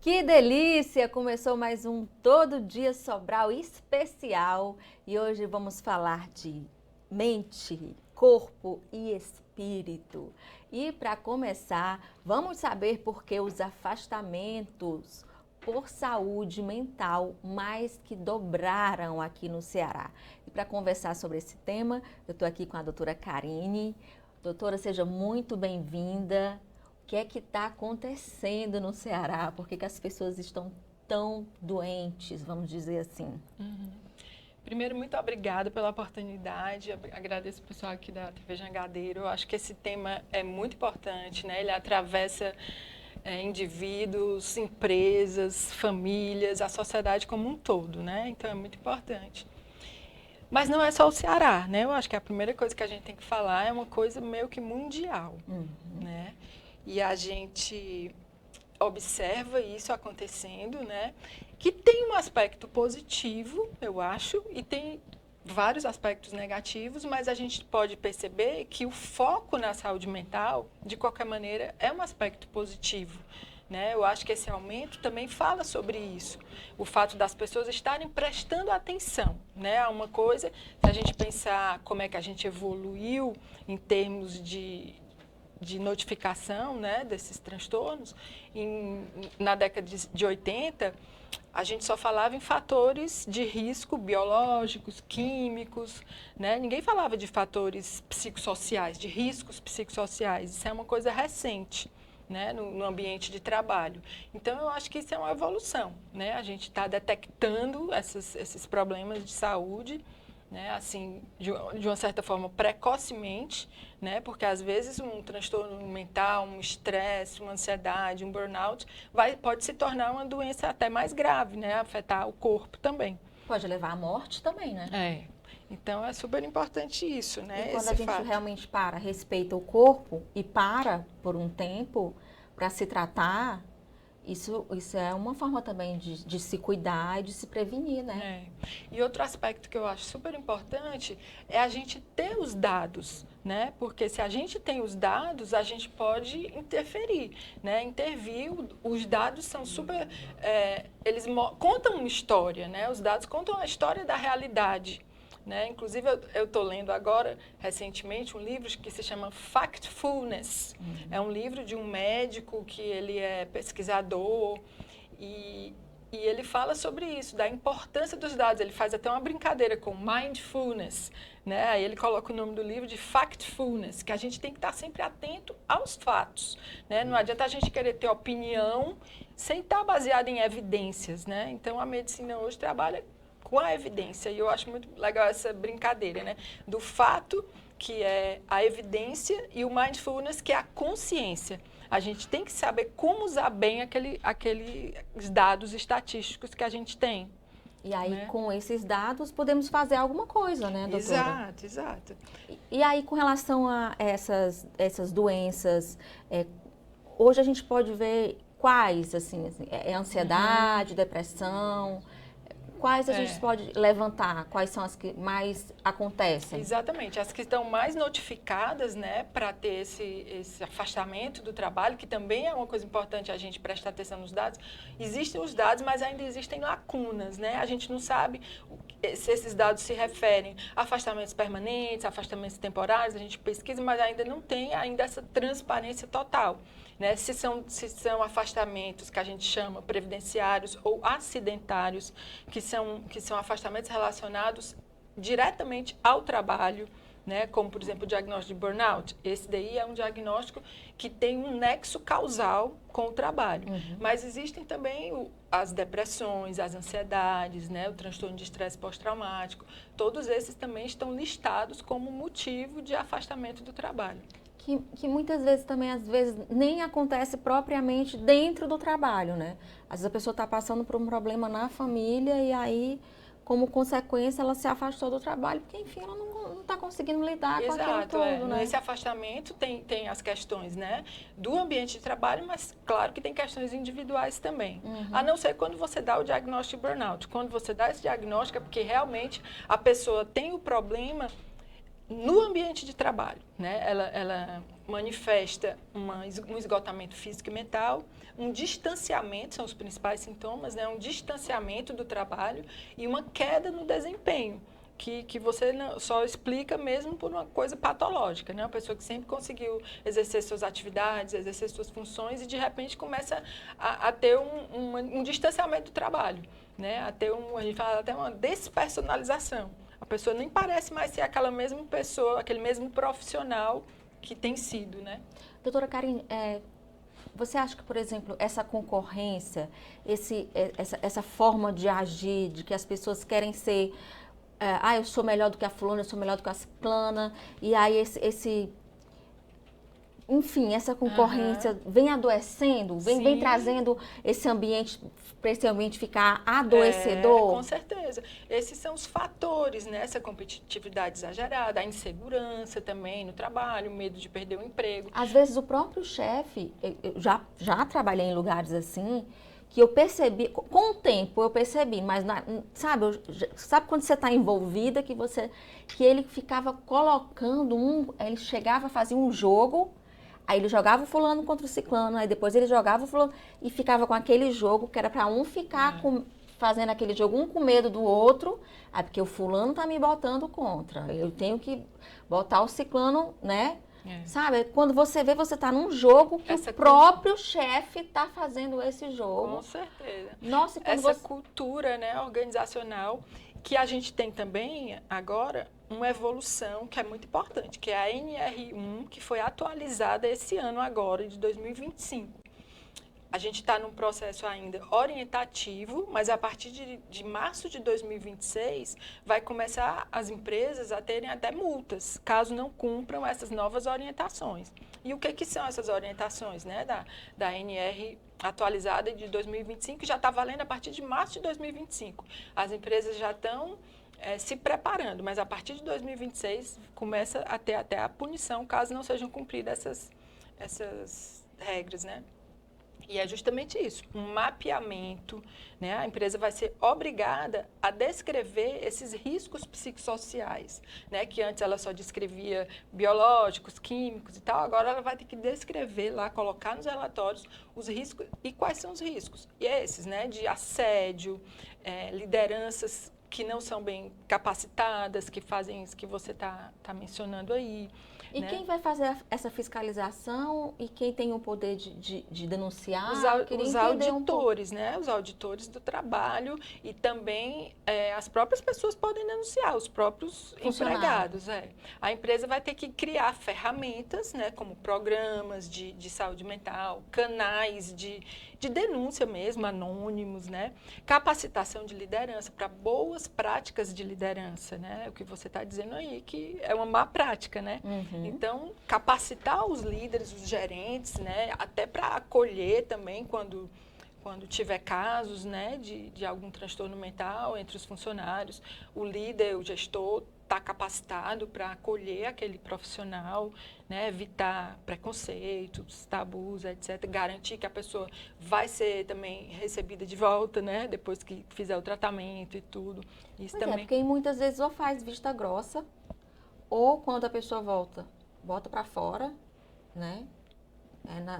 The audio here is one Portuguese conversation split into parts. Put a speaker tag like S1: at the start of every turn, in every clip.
S1: Que delícia! Começou mais um Todo Dia Sobral especial e hoje vamos falar de mente, corpo e espírito. E para começar, vamos saber por que os afastamentos por saúde mental mais que dobraram aqui no Ceará. E para conversar sobre esse tema, eu estou aqui com a doutora Karine. Doutora, seja muito bem-vinda. O que está acontecendo no Ceará? Por que as pessoas estão tão doentes, vamos dizer assim?
S2: Primeiro, muito obrigada pela oportunidade. Agradeço o pessoal aqui da TV Jangadeiro. Eu acho que esse tema é muito importante, né? Ele atravessa indivíduos, empresas, famílias, a sociedade como um todo, né? Então, é muito importante. Mas não é só o Ceará, né? Eu acho que a primeira coisa que a gente tem que falar é uma coisa meio que mundial, né? E a gente observa isso acontecendo, né? Que tem um aspecto positivo, eu acho, e tem vários aspectos negativos, mas a gente pode perceber que o foco na saúde mental, de qualquer maneira, é um aspecto positivo. Né? Eu acho que esse aumento também fala sobre isso. O fato das pessoas estarem prestando atenção, né, a uma coisa, se a gente pensar como é que a gente evoluiu em termos de notificação, né, desses transtornos, na década de 80, a gente só falava em fatores de risco biológicos, químicos, né? Ninguém falava de fatores psicossociais, de riscos psicossociais. Isso é uma coisa recente, né, no ambiente de trabalho. Então, eu acho que isso é uma evolução, né? A gente está detectando esses problemas de saúde, né, assim, de uma certa forma, precocemente, né, porque às vezes um transtorno mental, um estresse, uma ansiedade, um burnout, pode se tornar uma doença até mais grave, né, afetar o corpo também.
S1: Pode levar à morte também, né?
S2: É. Então, é super importante isso,
S1: E
S2: né,
S1: quando a
S2: esse
S1: gente
S2: fato.
S1: realmente para, respeita o corpo e para por um tempo para se tratar, isso é uma forma também de se cuidar e de se prevenir, né?
S2: É. E outro aspecto que eu acho super importante é a gente ter os dados, né? Porque se a gente tem os dados, a gente pode interferir, né? Intervir, os dados são super... eles contam uma história, né? Os dados contam a história da realidade. Né? Inclusive, eu estou lendo agora, recentemente, um livro que se chama Factfulness. É um livro de um médico que ele é pesquisador e ele fala sobre isso, da importância dos dados. Ele faz até uma brincadeira com mindfulness, né? Aí ele coloca o nome do livro de Factfulness, que a gente tem que estar sempre atento aos fatos, né? Não adianta a gente querer ter opinião sem estar baseada em evidências, né? Então, a medicina hoje trabalha com a evidência, e eu acho muito legal essa brincadeira, né? Do fato, que é a evidência, e o mindfulness, que é a consciência. A gente tem que saber como usar bem aqueles dados estatísticos que a gente tem.
S1: E aí,
S2: Né?
S1: com esses dados, podemos fazer alguma coisa, né, doutora?
S2: Exato, exato.
S1: E aí, com relação a essas doenças, hoje a gente pode ver quais, assim, é ansiedade, depressão, quais a gente pode levantar, quais são as que mais acontecem?
S2: Exatamente, as que estão mais notificadas, né, para ter esse afastamento do trabalho, que também é uma coisa importante a gente prestar atenção nos dados. Existem os dados, mas ainda existem lacunas, né? A gente não sabe se esses dados se referem a afastamentos permanentes, afastamentos temporários, a gente pesquisa, mas ainda não tem ainda essa transparência total. Né? Se são afastamentos que a gente chama previdenciários ou acidentários, que são afastamentos relacionados diretamente ao trabalho, né? Como, por exemplo, o diagnóstico de burnout. Esse daí é um diagnóstico que tem um nexo causal com o trabalho. Mas existem também as depressões, as ansiedades, né? O transtorno de estresse pós-traumático. Todos esses também estão listados como motivo de afastamento do trabalho.
S1: Que muitas vezes também, às vezes, nem acontece propriamente dentro do trabalho, né? Às vezes a pessoa está passando por um problema na família e aí, como consequência, ela se afastou do trabalho, porque, enfim, ela não está conseguindo lidar com aquilo
S2: Exato,
S1: todo, né?
S2: nesse afastamento tem as questões, né, do ambiente de trabalho, mas claro que tem questões individuais também. A não ser quando você dá o diagnóstico de burnout. Quando você dá esse diagnóstico é porque realmente a pessoa tem o problema no ambiente de trabalho, né? Ela manifesta um esgotamento físico e mental, um distanciamento, são os principais sintomas, né? Um distanciamento do trabalho e uma queda no desempenho, que você só explica mesmo por uma coisa patológica, né? Uma pessoa que sempre conseguiu exercer suas atividades, exercer suas funções e de repente começa a ter um distanciamento do trabalho, né? A ter a gente fala até uma despersonalização. A pessoa nem parece mais ser aquela mesma pessoa, aquele mesmo profissional que tem sido, né?
S1: Doutora Karen, você acha que, por exemplo, essa concorrência, essa forma de agir, de que as pessoas querem ser, eu sou melhor do que a fulana, eu sou melhor do que a ciclana, e aí enfim, essa concorrência vem adoecendo, vem trazendo esse ambiente, para esse ambiente ficar adoecedor?
S2: Com certeza. Esses são os fatores, né? Essa competitividade exagerada, a insegurança também no trabalho, o medo de perder o emprego.
S1: Às vezes o próprio chefe, eu já trabalhei em lugares assim, que eu percebi, com o tempo eu percebi, mas sabe quando você está envolvida, que ele ficava colocando ele chegava a fazer um jogo. Aí ele jogava o fulano contra o ciclano, aí depois ele jogava o fulano e ficava com aquele jogo que era para um ficar fazendo aquele jogo, um com medo do outro, porque o fulano tá me botando contra. Eu tenho que botar o ciclano, né? Sabe? Quando você vê, você tá num jogo que o próprio chefe tá fazendo esse jogo.
S2: Com certeza.
S1: Nossa, e
S2: essa cultura, né, organizacional que a gente tem também agora uma evolução que é muito importante, que é a NR1, que foi atualizada esse ano agora, de 2025. A gente está num processo ainda orientativo, mas a partir de março de 2026 vai começar as empresas a terem até multas, caso não cumpram essas novas orientações. E o que são essas orientações, né, da NR atualizada de 2025, que já está valendo a partir de março de 2025. As empresas já estão se preparando, mas a partir de 2026 começa a ter até a punição, caso não sejam cumpridas essas regras, né? E é justamente isso, um mapeamento, né? A empresa vai ser obrigada a descrever esses riscos psicossociais, né? Que antes ela só descrevia biológicos, químicos e tal, agora ela vai ter que descrever lá, colocar nos relatórios os riscos e quais são os riscos. E esses, né? De assédio, lideranças que não são bem capacitadas, que fazem isso que você está mencionando aí.
S1: E
S2: né?
S1: quem vai fazer essa fiscalização e quem tem o poder de denunciar?
S2: Os auditores, né? Os auditores do trabalho e também as próprias pessoas podem denunciar, os próprios empregados. A empresa vai ter que criar ferramentas, né? Como programas de saúde mental, canais de denúncia mesmo, anônimos, né? Capacitação de liderança para boas práticas de liderança, né? O que você está dizendo aí, que é uma má prática, né? Então, capacitar os líderes, os gerentes, né? Até para acolher também quando tiver casos, né? De algum transtorno mental entre os funcionários, o líder, o gestor está capacitado para acolher aquele profissional, né, evitar preconceitos, tabus, etc. Garantir que a pessoa vai ser também recebida de volta, né, depois que fizer o tratamento e tudo. Isso também.
S1: Porque muitas vezes ou faz vista grossa, ou quando a pessoa bota para fora, né?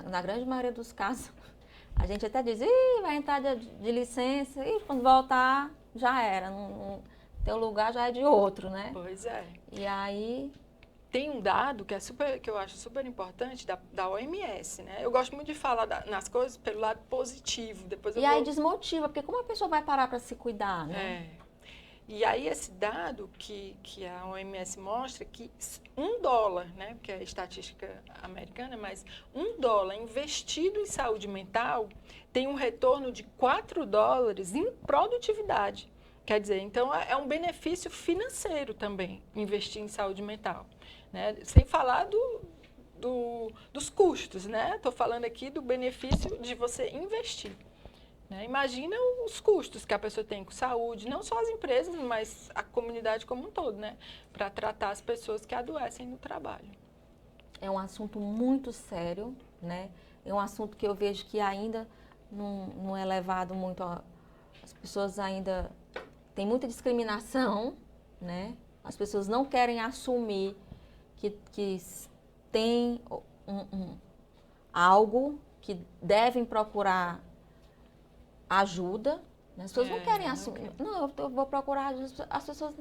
S1: Na grande maioria dos casos, a gente até diz, vai entrar de licença, e quando voltar, já era. Teu lugar já é de outro, né?
S2: Pois é.
S1: E aí...
S2: Tem um dado que eu acho super importante da OMS, né? Eu gosto muito de falar nas coisas pelo lado positivo.
S1: Aí desmotiva, porque como a pessoa vai parar para se cuidar, né?
S2: E aí esse dado que a OMS mostra que $1, né? Porque é a estatística americana, mas $1 investido em saúde mental tem um retorno de $4 em produtividade. Quer dizer, então é um benefício financeiro também investir em saúde mental, né? Sem falar dos custos, né? Estou falando aqui do benefício de você investir. Né? Imagina os custos que a pessoa tem com saúde, não só as empresas, mas a comunidade como um todo, né? Para tratar as pessoas que adoecem no trabalho.
S1: É um assunto muito sério, né? É um assunto que eu vejo que ainda não é levado muito as pessoas ainda tem muita discriminação, né? As pessoas não querem assumir que tem algo que devem procurar ajuda. Né? As pessoas não querem assumir. Não, eu vou procurar ajuda. As pessoas...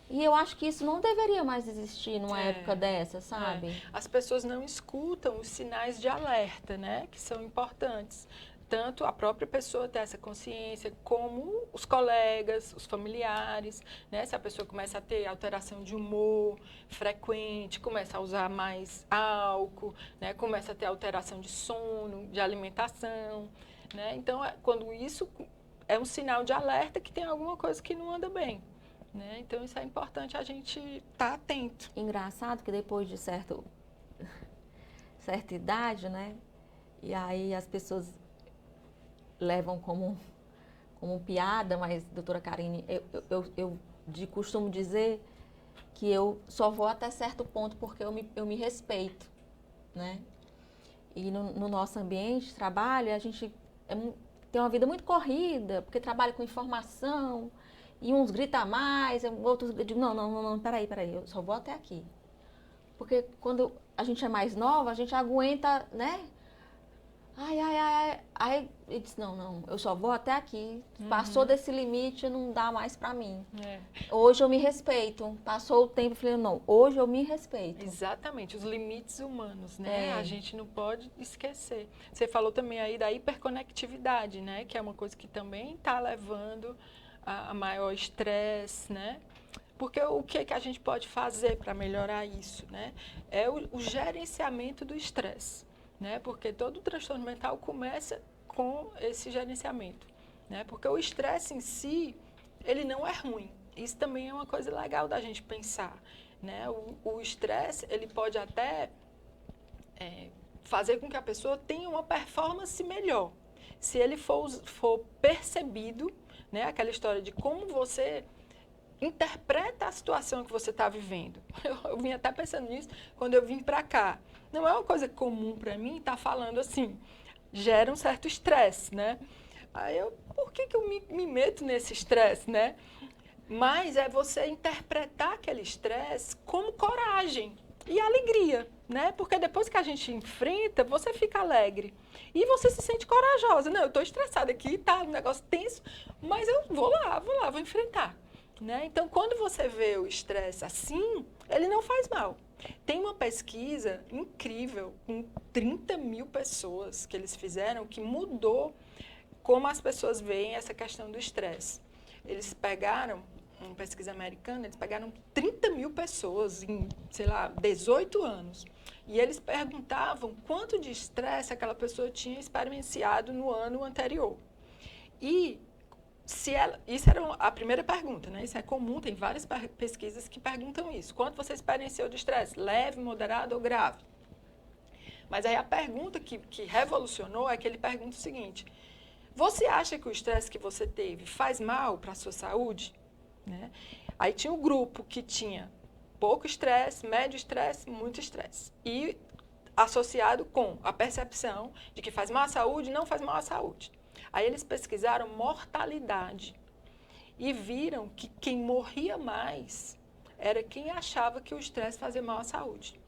S1: E eu acho que isso não deveria mais existir numa época dessa, sabe?
S2: As pessoas não escutam os sinais de alerta, né? Que são importantes. Tanto a própria pessoa ter essa consciência, como os colegas, os familiares, né? Se a pessoa começa a ter alteração de humor frequente, começa a usar mais álcool, né? Começa a ter alteração de sono, de alimentação, né? Então, quando isso é um sinal de alerta que tem alguma coisa que não anda bem. Né? Então, isso é importante a gente estar atento.
S1: Engraçado que depois de certa idade, né? E aí as pessoas levam como piada, mas, doutora Karine, eu costumo dizer que eu só vou até certo ponto porque eu me respeito, né? E no nosso ambiente de trabalho, a gente tem uma vida muito corrida, porque trabalha com informação, e uns gritam mais, outros dizem, não, peraí, eu só vou até aqui. Porque quando a gente é mais nova, a gente aguenta, né? Aí ele disse, não, eu só vou até aqui. Passou desse limite, não dá mais pra mim. Hoje eu me respeito. Passou o tempo, eu falei, não, hoje eu me respeito.
S2: Exatamente, os limites humanos, né? A gente não pode esquecer. Você falou também aí da hiperconectividade, né? Que é uma coisa que também está levando a maior estresse, né? Porque o que a gente pode fazer para melhorar isso, né? É o gerenciamento do estresse, né? Porque todo transtorno mental começa com esse gerenciamento, né? Porque o estresse em si, ele não é ruim. Isso também é uma coisa legal da gente pensar, né? O estresse, ele pode até fazer com que a pessoa tenha uma performance melhor, se ele for percebido, né? Aquela história de como você interpreta a situação que você está vivendo. Eu vim até pensando nisso quando eu vim para cá. Não é uma coisa comum para mim estar falando assim, gera um certo estresse, né? Aí por que eu me meto nesse estresse, né? Mas é você interpretar aquele estresse como coragem e alegria, né? Porque depois que a gente enfrenta, você fica alegre. E você se sente corajosa. Não, eu estou estressada aqui, tá um negócio tenso, mas eu vou lá, vou enfrentar. Né? Então, quando você vê o estresse assim, ele não faz mal. Tem uma pesquisa incrível, com 30 mil pessoas que eles fizeram, que mudou como as pessoas veem essa questão do estresse. Eles pegaram, uma pesquisa americana, eles pegaram 30 mil pessoas em, 18 anos. E eles perguntavam quanto de estresse aquela pessoa tinha experienciado no ano anterior. E isso era a primeira pergunta, né? Isso é comum, tem várias pesquisas que perguntam isso. Quanto você experienciou de estresse? Leve, moderado ou grave? Mas aí a pergunta que revolucionou é que ele pergunta o seguinte: você acha que o estresse que você teve faz mal para a sua saúde? Né? Aí tinha um grupo que tinha pouco estresse, médio estresse, muito estresse. E associado com a percepção de que faz mal à saúde e não faz mal à saúde. Aí eles pesquisaram mortalidade e viram que quem morria mais era quem achava que o estresse fazia mal à saúde.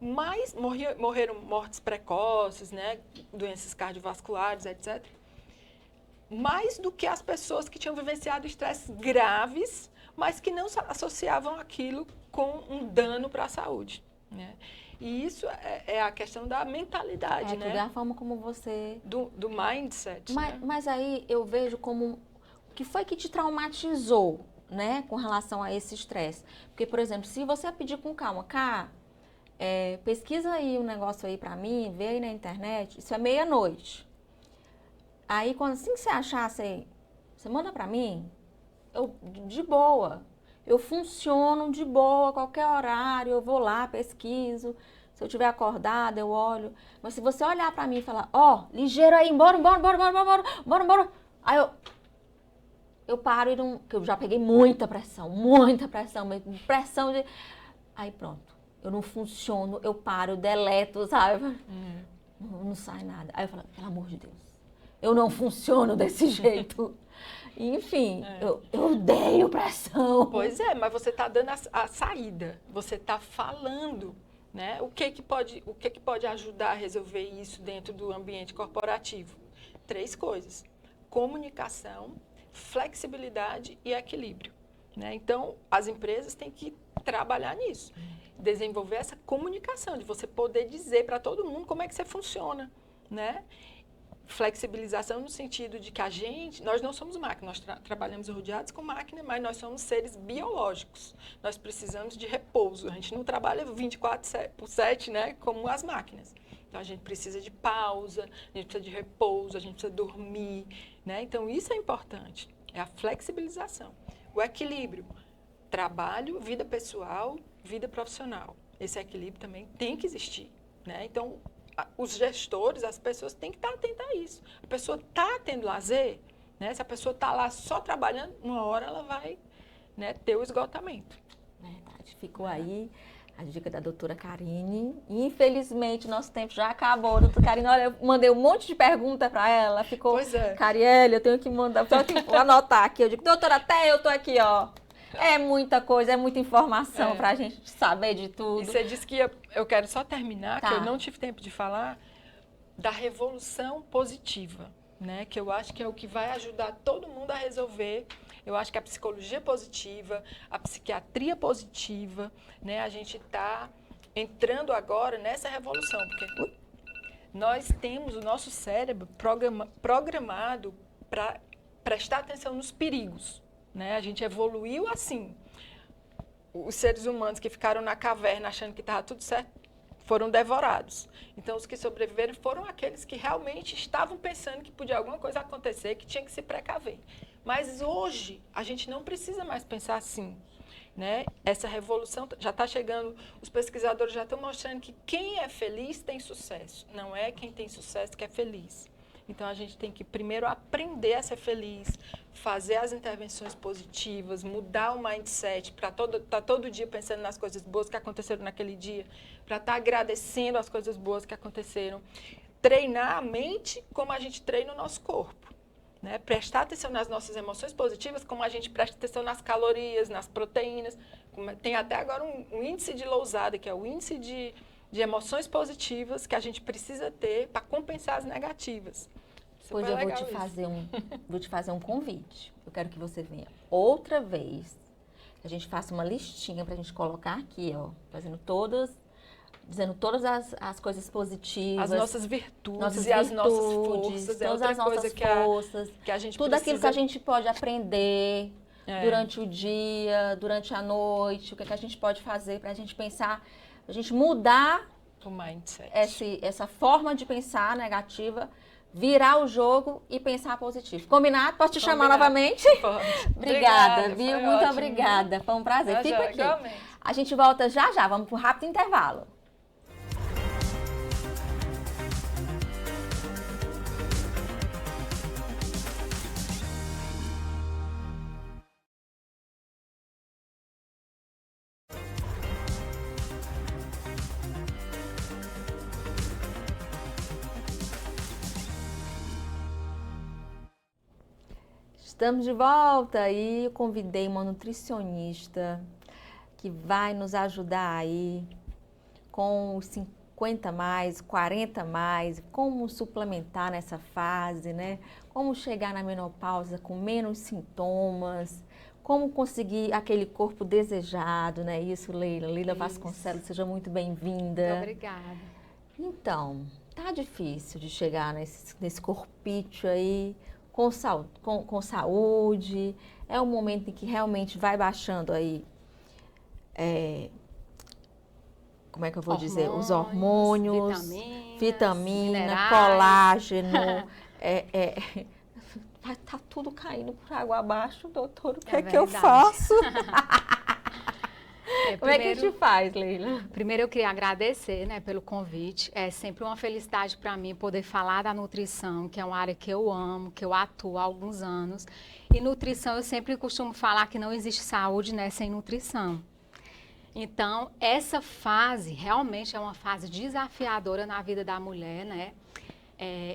S2: Mas morreram mortes precoces, né, doenças cardiovasculares, etc. Mais do que as pessoas que tinham vivenciado estresses graves, mas que não associavam aquilo com um dano para a saúde. Né? E isso é a questão da mentalidade, né?
S1: É a forma como você...
S2: Do mindset, né?
S1: Mas aí eu vejo como... O que foi que te traumatizou, né? Com relação a esse estresse? Porque, por exemplo, se você pedir com calma, pesquisa aí um negócio aí pra mim, vê aí na internet, isso é meia-noite. Aí, assim que você achar, você manda pra mim, eu, de boa. Eu funciono de boa, a qualquer horário, eu vou lá, pesquiso. Se eu estiver acordada, eu olho. Mas se você olhar pra mim e falar, ligeiro aí, bora. Aí eu paro e não... Porque eu já peguei muita pressão, pressão de... Aí pronto, eu não funciono, eu paro, eu deleto, sabe? Não sai nada. Aí eu falo, pelo amor de Deus, eu não funciono desse jeito. Enfim, eu odeio pressão.
S2: Pois é, mas você está dando a saída, você está falando, né? O que que pode ajudar a resolver isso dentro do ambiente corporativo? 3 coisas: comunicação, flexibilidade e equilíbrio, né? Então, as empresas têm que trabalhar nisso, desenvolver essa comunicação, de você poder dizer para todo mundo como é que você funciona, né? Flexibilização no sentido de que nós não somos máquina, nós trabalhamos rodeados com máquina, mas nós somos seres biológicos. Nós precisamos de repouso. A gente não trabalha 24/7, né, como as máquinas. Então, a gente precisa de pausa, a gente precisa de repouso, a gente precisa dormir, né? Então, isso é importante, é a flexibilização. O equilíbrio, trabalho, vida pessoal, vida profissional. Esse equilíbrio também tem que existir, né? Então, os gestores, as pessoas têm que estar atentas a isso. A pessoa está tendo lazer, né? Se a pessoa está lá só trabalhando, uma hora ela vai, né, ter o esgotamento.
S1: Verdade. Ficou aí a dica da doutora Karine. Infelizmente, nosso tempo já acabou. Doutora Karine, olha, eu mandei um monte de pergunta para ela. Ficou,
S2: pois é.
S1: Carielle, eu tenho que mandar, só que anotar aqui. Eu digo, doutora, até eu tô aqui, ó. É muita coisa, é muita informação para a gente saber de tudo.
S2: E você disse que eu quero só terminar, que eu não tive tempo de falar, da revolução positiva, né? Que eu acho que é o que vai ajudar todo mundo a resolver. Eu acho que a psicologia positiva, a psiquiatria positiva, né? A gente está entrando agora nessa revolução, porque nós temos o nosso cérebro programado para prestar atenção nos perigos. Né? A gente evoluiu assim. Os seres humanos que ficaram na caverna achando que estava tudo certo foram devorados. Então, os que sobreviveram foram aqueles que realmente estavam pensando que podia alguma coisa acontecer, que tinha que se precaver. Mas hoje, a gente não precisa mais pensar assim. Né? Essa revolução já está chegando, os pesquisadores já estão mostrando que quem é feliz tem sucesso. Não é quem tem sucesso que é feliz. Então, a gente tem que primeiro aprender a ser feliz, fazer as intervenções positivas, mudar o mindset para estar todo dia pensando nas coisas boas que aconteceram naquele dia, para estar agradecendo as coisas boas que aconteceram. Treinar a mente como a gente treina o nosso corpo. Né? Prestar atenção nas nossas emoções positivas como a gente presta atenção nas calorias, nas proteínas. Tem até agora um índice de Lousada, que é o índice de emoções positivas que a gente precisa ter para compensar as negativas.
S1: Pois eu vou te fazer um convite. Eu quero que você venha outra vez, que a gente faça uma listinha para a gente colocar aqui, ó, dizendo todas as coisas positivas.
S2: As nossas virtudes e as nossas forças.
S1: Todas as nossas forças.
S2: Que a gente
S1: tudo
S2: precisa...
S1: aquilo que a gente pode aprender durante o dia, durante a noite, o que a gente pode fazer para a gente pensar, a gente mudar
S2: o mindset.
S1: Essa forma de pensar negativa, virar o jogo e pensar positivo. Combinado? Posso te chamar novamente?
S2: Pode.
S1: Obrigada, viu?
S2: Muito
S1: ótimo. Obrigada. Foi um prazer. Fica aqui.
S2: Igualmente.
S1: A gente volta já. Vamos para um rápido intervalo. Estamos de volta e eu convidei uma nutricionista que vai nos ajudar aí com os 50 mais, 40 mais, como suplementar nessa fase, né? Como chegar na menopausa com menos sintomas, como conseguir aquele corpo desejado, né? Isso, Leila. Leila Vasconcelos, seja muito bem-vinda.
S3: Muito obrigada.
S1: Então, tá difícil de chegar nesse corpício aí, com saúde, é um momento em que realmente vai baixando aí, como é que eu vou dizer, os hormônios, vitamina, colágeno, tá tudo caindo por água abaixo, doutor, o que é que eu faço? Como é que a gente faz, Leila?
S3: Primeiro eu queria agradecer, né, pelo convite. É sempre uma felicidade para mim poder falar da nutrição, que é uma área que eu amo, que eu atuo há alguns anos. E nutrição, eu sempre costumo falar que não existe saúde, né, sem nutrição. Então, essa fase realmente é uma fase desafiadora na vida da mulher, né?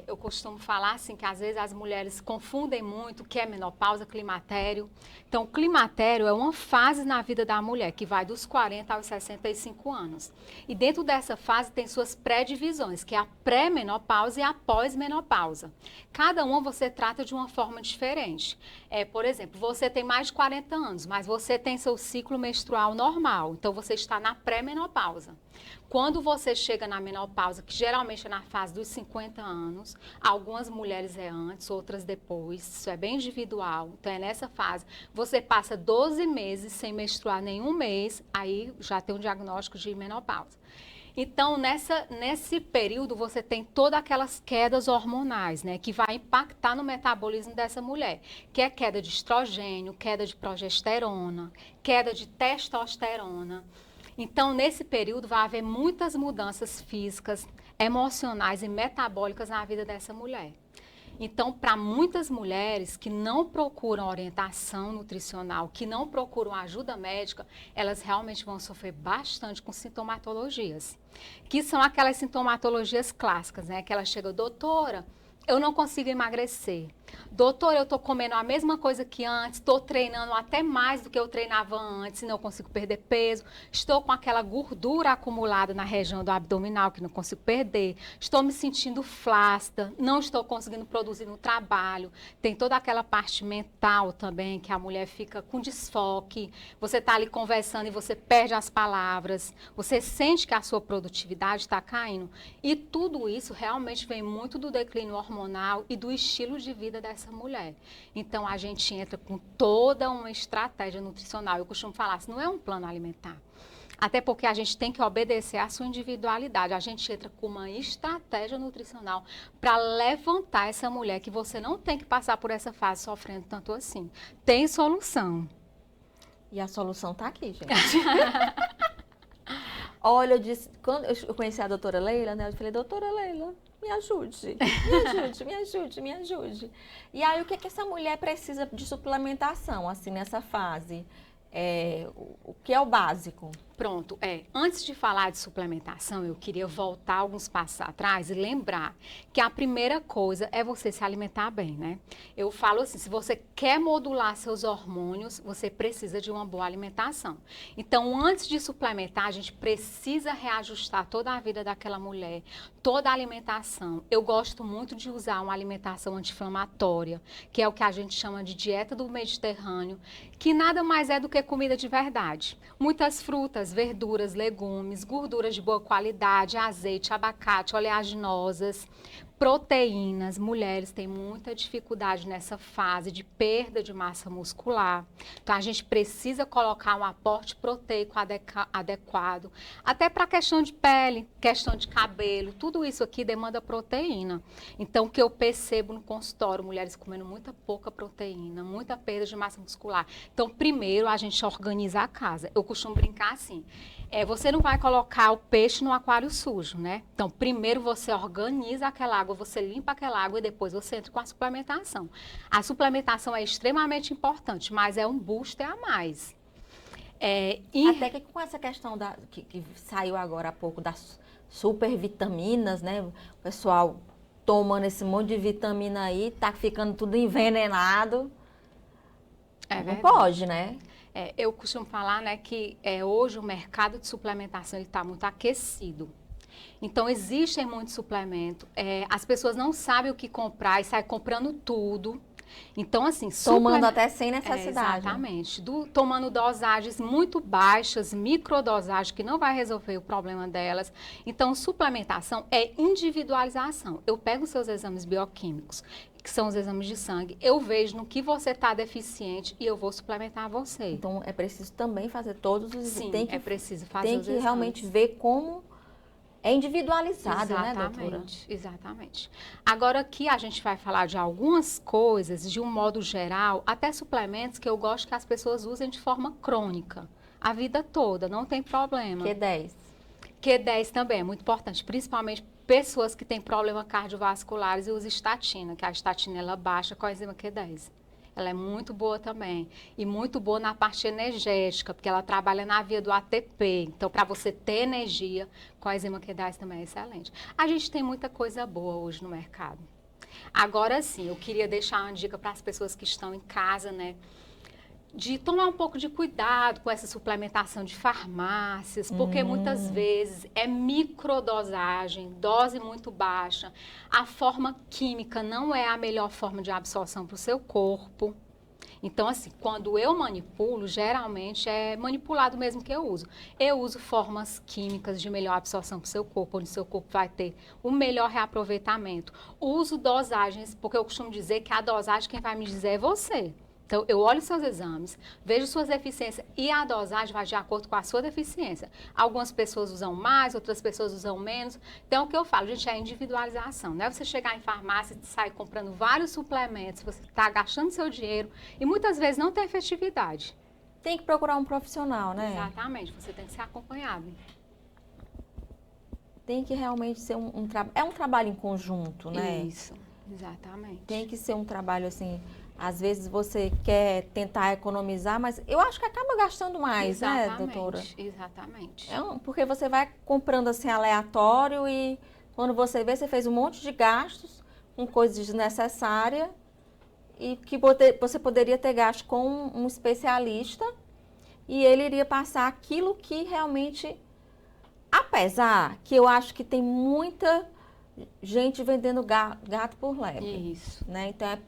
S3: Eu costumo falar assim que às vezes as mulheres confundem muito o que é menopausa, climatério. Então, o climatério é uma fase na vida da mulher que vai dos 40 aos 65 anos. E dentro dessa fase tem suas pré-divisões, que é a pré-menopausa e a pós-menopausa. Cada uma você trata de uma forma diferente. Por exemplo, você tem mais de 40 anos, mas você tem seu ciclo menstrual normal. Então, você está na pré-menopausa. Quando você chega na menopausa, que geralmente é na fase dos 50 anos, algumas mulheres é antes, outras depois, isso é bem individual. Então, é nessa fase. Você passa 12 meses sem menstruar nenhum mês, aí já tem um diagnóstico de menopausa. Então, nesse período, você tem todas aquelas quedas hormonais, né, que vai impactar no metabolismo dessa mulher, que é queda de estrogênio, queda de progesterona, queda de testosterona. Então, nesse período, vai haver muitas mudanças físicas, emocionais e metabólicas na vida dessa mulher. Então, para muitas mulheres que não procuram orientação nutricional, que não procuram ajuda médica, elas realmente vão sofrer bastante com sintomatologias, que são aquelas sintomatologias clássicas, né? Que ela chega, doutora, eu não consigo emagrecer. Doutor, eu estou comendo a mesma coisa que antes, estou treinando até mais do que eu treinava antes e não consigo perder peso. Estou com aquela gordura acumulada na região do abdominal que não consigo perder. Estou me sentindo flácida, não estou conseguindo produzir no trabalho. Tem toda aquela parte mental também, que a mulher fica com desfoque. Você está ali conversando e você perde as palavras. Você sente que a sua produtividade está caindo. E tudo isso realmente vem muito do declínio hormonal e do estilo de vida dessa mulher. Então, a gente entra com toda uma estratégia nutricional. Eu costumo falar, isso não é um plano alimentar. Até porque a gente tem que obedecer à sua individualidade. A gente entra com uma estratégia nutricional para levantar essa mulher, que você não tem que passar por essa fase sofrendo tanto assim. Tem solução.
S1: E a solução está aqui, gente. Olha, quando eu conheci a doutora Leila, né? Eu falei, doutora Leila, me ajude, me ajude, me ajude. E aí, o que essa mulher precisa de suplementação, assim, nessa fase? O que é o básico?
S3: Pronto, antes de falar de suplementação, eu queria voltar alguns passos atrás e lembrar que a primeira coisa é você se alimentar bem, né? Eu falo assim, se você quer modular seus hormônios, você precisa de uma boa alimentação. Então, antes de suplementar, a gente precisa reajustar toda a vida daquela mulher, toda a alimentação. Eu gosto muito de usar uma alimentação anti-inflamatória, que é o que a gente chama de dieta do Mediterrâneo, que nada mais é do que comida de verdade. Muitas frutas, verduras, legumes, gorduras de boa qualidade, azeite, abacate, oleaginosas, proteínas. Mulheres têm muita dificuldade nessa fase de perda de massa muscular. Então, a gente precisa colocar um aporte proteico adequado. Até para a questão de pele, questão de cabelo, tudo isso aqui demanda proteína. Então, o que eu percebo no consultório, mulheres comendo muita pouca proteína, muita perda de massa muscular. Então, primeiro, a gente organiza a casa. Eu costumo brincar assim, você não vai colocar o peixe no aquário sujo, né? Então, primeiro você organiza aquela água, você limpa aquela água e depois você entra com a suplementação. A suplementação é extremamente importante, mas é um booster a mais.
S1: Até que com essa questão que saiu agora há pouco das supervitaminas, né? O pessoal tomando esse monte de vitamina aí, tá ficando tudo envenenado. Não pode, né?
S3: Eu costumo falar, né, que hoje o mercado de suplementação está muito aquecido. Então, existem muitos suplementos. As pessoas não sabem o que comprar e saem comprando tudo. Então, assim...
S1: Tomando até sem necessidade.
S3: Exatamente. Tomando dosagens muito baixas, microdosagem, que não vai resolver o problema delas. Então, suplementação é individualização. Eu pego os seus exames bioquímicos, que são os exames de sangue, eu vejo no que você está deficiente e eu vou suplementar você.
S1: Então, é preciso também fazer todos os...
S3: Sim, é preciso fazer os exames.
S1: Tem que realmente ver como... É individualizado, né, doutora?
S3: Exatamente. Agora aqui a gente vai falar de algumas coisas, de um modo geral, até suplementos que eu gosto que as pessoas usem de forma crônica, a vida toda, não tem problema.
S1: Q10.
S3: Q10 também é muito importante, principalmente pessoas que têm problemas cardiovasculares e usam estatina, que a estatina ela baixa com a enzima Q10. ela é muito boa também. E muito boa na parte energética, porque ela trabalha na via do ATP. Então, para você ter energia, coenzima Q10 também é excelente. A gente tem muita coisa boa hoje no mercado. Agora sim, eu queria deixar uma dica para as pessoas que estão em casa, né? De tomar um pouco de cuidado com essa suplementação de farmácias, porque muitas vezes é microdosagem, dose muito baixa. A forma química não é a melhor forma de absorção para o seu corpo. Então, assim, quando eu manipulo, geralmente é manipulado mesmo que eu uso. Eu uso formas químicas de melhor absorção para o seu corpo, onde seu corpo vai ter o melhor reaproveitamento. Uso dosagens, porque eu costumo dizer que a dosagem quem vai me dizer é você. Então, eu olho seus exames, vejo suas deficiências e a dosagem vai de acordo com a sua deficiência. Algumas pessoas usam mais, outras pessoas usam menos. Então, o que eu falo, gente, é individualização. Não é você chegar em farmácia e sair comprando vários suplementos, você está gastando seu dinheiro e muitas vezes não tem efetividade.
S1: Tem que procurar um profissional, né?
S3: Exatamente, você tem que ser acompanhado.
S1: Tem que realmente ser é um trabalho em conjunto, né?
S3: Isso, exatamente.
S1: Tem que ser um trabalho assim. Às vezes você quer tentar economizar, mas eu acho que acaba gastando mais, né, doutora?
S3: Exatamente.
S1: Porque você vai comprando assim aleatório e quando você vê, você fez um monte de gastos com coisas desnecessárias e que você poderia ter gasto com um especialista e ele iria passar aquilo que realmente, apesar que eu acho que tem muita gente vendendo gato por lebre.
S3: Isso.
S1: Né? Então,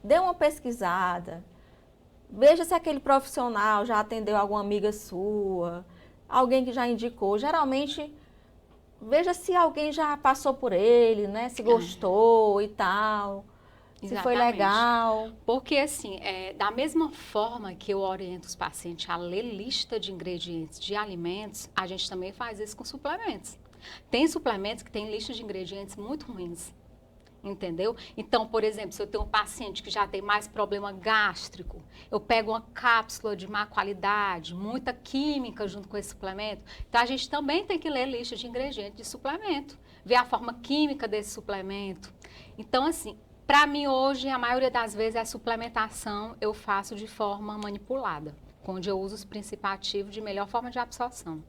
S1: dê uma pesquisada, veja se aquele profissional já atendeu alguma amiga sua, alguém que já indicou. Geralmente, veja se alguém já passou por ele, né? Se gostou e tal, se foi legal.
S3: Porque assim, da mesma forma que eu oriento os pacientes a ler lista de ingredientes de alimentos, a gente também faz isso com suplementos. Tem suplementos que têm lista de ingredientes muito ruins. Entendeu? Então, por exemplo, se eu tenho um paciente que já tem mais problema gástrico, eu pego uma cápsula de má qualidade, muita química junto com esse suplemento. Então, a gente também tem que ler lista de ingredientes de suplemento, ver a forma química desse suplemento. Então, assim, para mim hoje, a maioria das vezes, a suplementação eu faço de forma manipulada, onde eu uso os princípios ativos de melhor forma de absorção.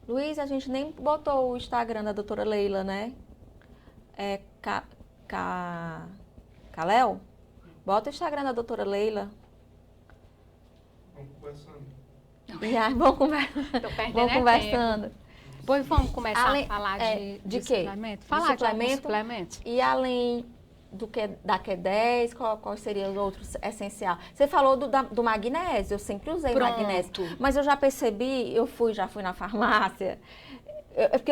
S1: Luiz, a gente nem botou o Instagram da doutora Leila, né? Kalel? Bota o Instagram da doutora Leila.
S4: Vamos conversando.
S1: E aí, vamos conversando.
S3: Pois vamos começar a falar de
S1: quê?
S3: suplemento? Falar de suplemento.
S1: E além da Q10, qual seriam os outros essenciais? Você falou do magnésio, eu sempre usei magnésio. Mas eu já percebi, já fui na farmácia. Porque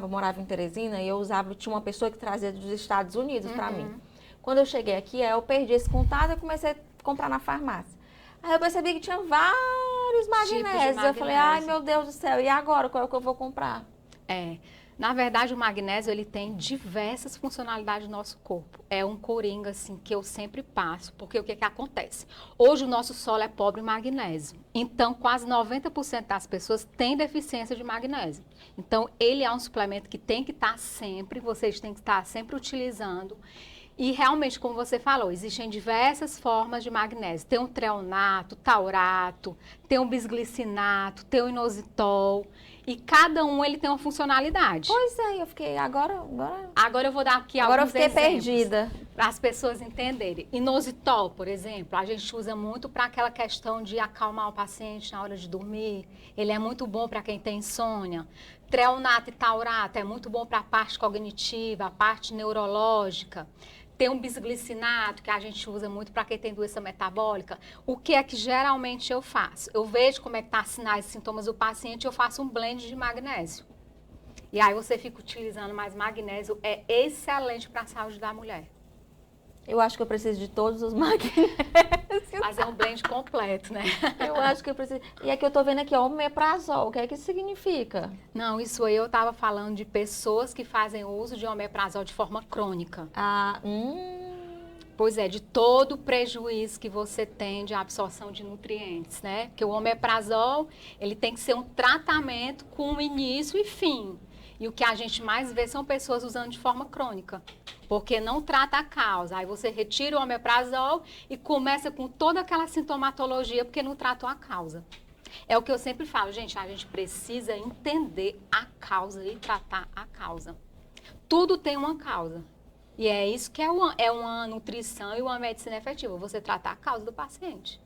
S1: morava em Teresina e tinha uma pessoa que trazia dos Estados Unidos para mim. Quando eu cheguei aqui, eu perdi esse contato e comecei a comprar na farmácia. Aí eu percebi que tinha vários magnésios. Eu falei, ai meu Deus do céu, e agora qual é que eu vou comprar?
S3: Na verdade, o magnésio, ele tem diversas funcionalidades no nosso corpo. É um coringa, assim, que eu sempre passo, porque o que acontece? Hoje, o nosso solo é pobre em magnésio. Então, quase 90% das pessoas têm deficiência de magnésio. Então, ele é um suplemento que tem que estar sempre, vocês têm que estar sempre utilizando. E realmente, como você falou, existem diversas formas de magnésio. Tem o treonato, taurato, tem o bisglicinato, tem o inositol. E cada um, ele tem uma funcionalidade.
S1: Pois é, eu fiquei, agora
S3: eu vou dar aqui alguns exemplos.
S1: Agora eu fiquei perdida.
S3: Para as pessoas entenderem. Inositol, por exemplo, a gente usa muito para aquela questão de acalmar o paciente na hora de dormir. Ele é muito bom para quem tem insônia. Treonato e taurato é muito bom para a parte cognitiva, a parte neurológica. Tem um bisglicinato, que a gente usa muito para quem tem doença metabólica. O que é que geralmente eu faço? Eu vejo como é que tá os sinais e sintomas do paciente, eu faço um blend de magnésio. E aí você fica utilizando mais magnésio, é excelente para a saúde da mulher.
S1: Eu acho que eu preciso de todos os magnésios.
S3: Fazer um blend completo, né?
S1: Eu acho que eu preciso. E aqui eu tô vendo aqui, ó, omeprazol. O que é que isso significa?
S3: Não, isso aí eu tava falando de pessoas que fazem uso de omeprazol de forma crônica. Pois é, de todo o prejuízo que você tem de absorção de nutrientes, né? Porque o omeprazol, ele tem que ser um tratamento com início e fim. E o que a gente mais vê são pessoas usando de forma crônica, porque não trata a causa. Aí você retira o omeprazol e começa com toda aquela sintomatologia porque não tratou a causa. É o que eu sempre falo, gente, a gente precisa entender a causa e tratar a causa. Tudo tem uma causa. E é isso que é uma nutrição e uma medicina efetiva, você tratar a causa do paciente.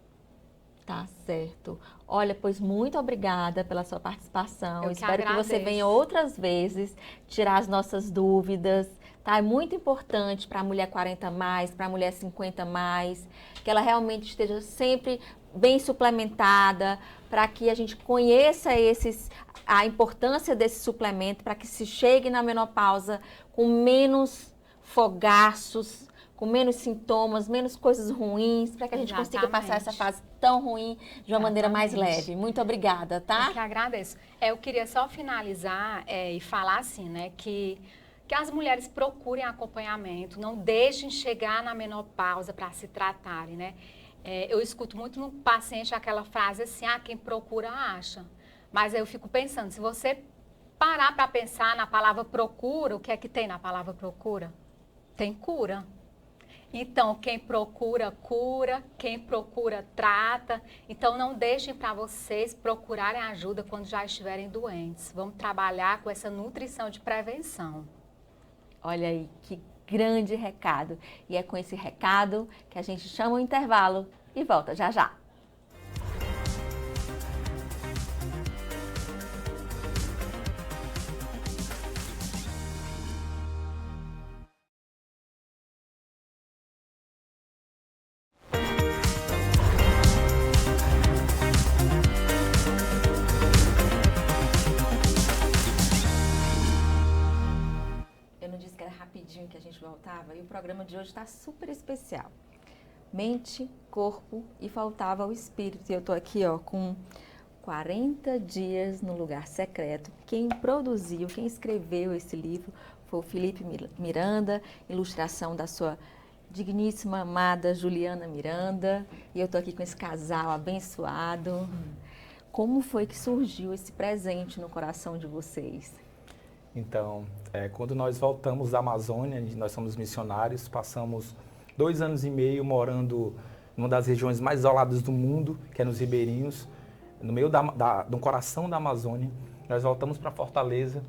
S1: Tá certo. Olha, pois muito obrigada pela sua participação.
S3: Eu que
S1: Espero que você
S3: agradeço.
S1: venha outras vezes tirar as nossas dúvidas, tá? É muito importante para a mulher 40 mais, para a mulher 50 mais, que ela realmente esteja sempre bem suplementada, para que a gente conheça a importância desse suplemento, para que se chegue na menopausa com menos fogaços, com menos sintomas, menos coisas ruins, para que a gente consiga passar essa fase tão ruim de uma maneira mais leve. Muito obrigada, tá?
S3: Eu que agradeço. Eu queria só finalizar e falar assim, né, que as mulheres procurem acompanhamento, não deixem chegar na menopausa para se tratarem, né? Eu escuto muito no paciente aquela frase assim, quem procura acha. Mas eu fico pensando, se você parar para pensar na palavra procura, o que é que tem na palavra procura? Tem cura. Então, quem procura, cura. Quem procura, trata. Então, não deixem para vocês procurarem ajuda quando já estiverem doentes. Vamos trabalhar com essa nutrição de prevenção.
S1: Olha aí, que grande recado. E é com esse recado que a gente chama o intervalo e volta já já. Rapidinho que a gente voltava, e o programa de hoje está super especial. Mente, corpo e faltava o espírito. E eu tô aqui, com 40 dias no lugar secreto. Quem produziu, quem escreveu esse livro foi o Felipe Miranda, ilustração da sua digníssima amada Juliana Miranda. E eu tô aqui com esse casal abençoado. Como foi que surgiu esse presente no coração de vocês?
S5: Então, quando nós voltamos da Amazônia, nós somos missionários, passamos 2 anos e meio morando numa das regiões mais isoladas do mundo, que é nos Ribeirinhos, no meio do coração da Amazônia. Nós voltamos para Fortaleza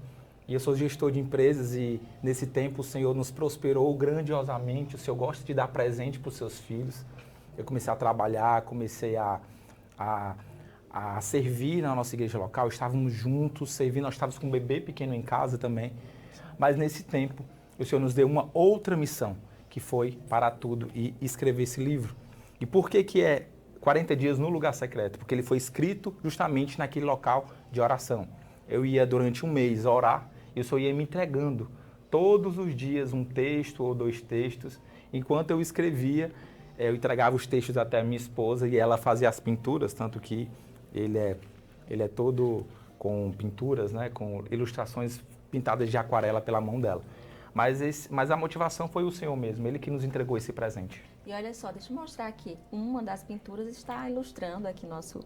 S5: e eu sou gestor de empresas e nesse tempo o Senhor nos prosperou grandiosamente. O Senhor gosta de dar presente para os seus filhos. Eu comecei a trabalhar, comecei a servir na nossa igreja local, estávamos juntos, servindo, nós estávamos com um bebê pequeno em casa também, mas nesse tempo o Senhor nos deu uma outra missão, que foi parar tudo e escrever esse livro. E por que é 40 dias no lugar secreto? Porque ele foi escrito justamente naquele local de oração. Eu ia durante um mês orar e o Senhor ia me entregando todos os dias um texto ou 2 textos, enquanto eu escrevia, eu entregava os textos até a minha esposa e ela fazia as pinturas, tanto que ele é todo com pinturas, né, com ilustrações pintadas de aquarela pela mão dela. Mas a motivação foi o Senhor mesmo, Ele que nos entregou esse presente.
S1: E olha só, deixa eu mostrar aqui. Uma das pinturas está ilustrando aqui nosso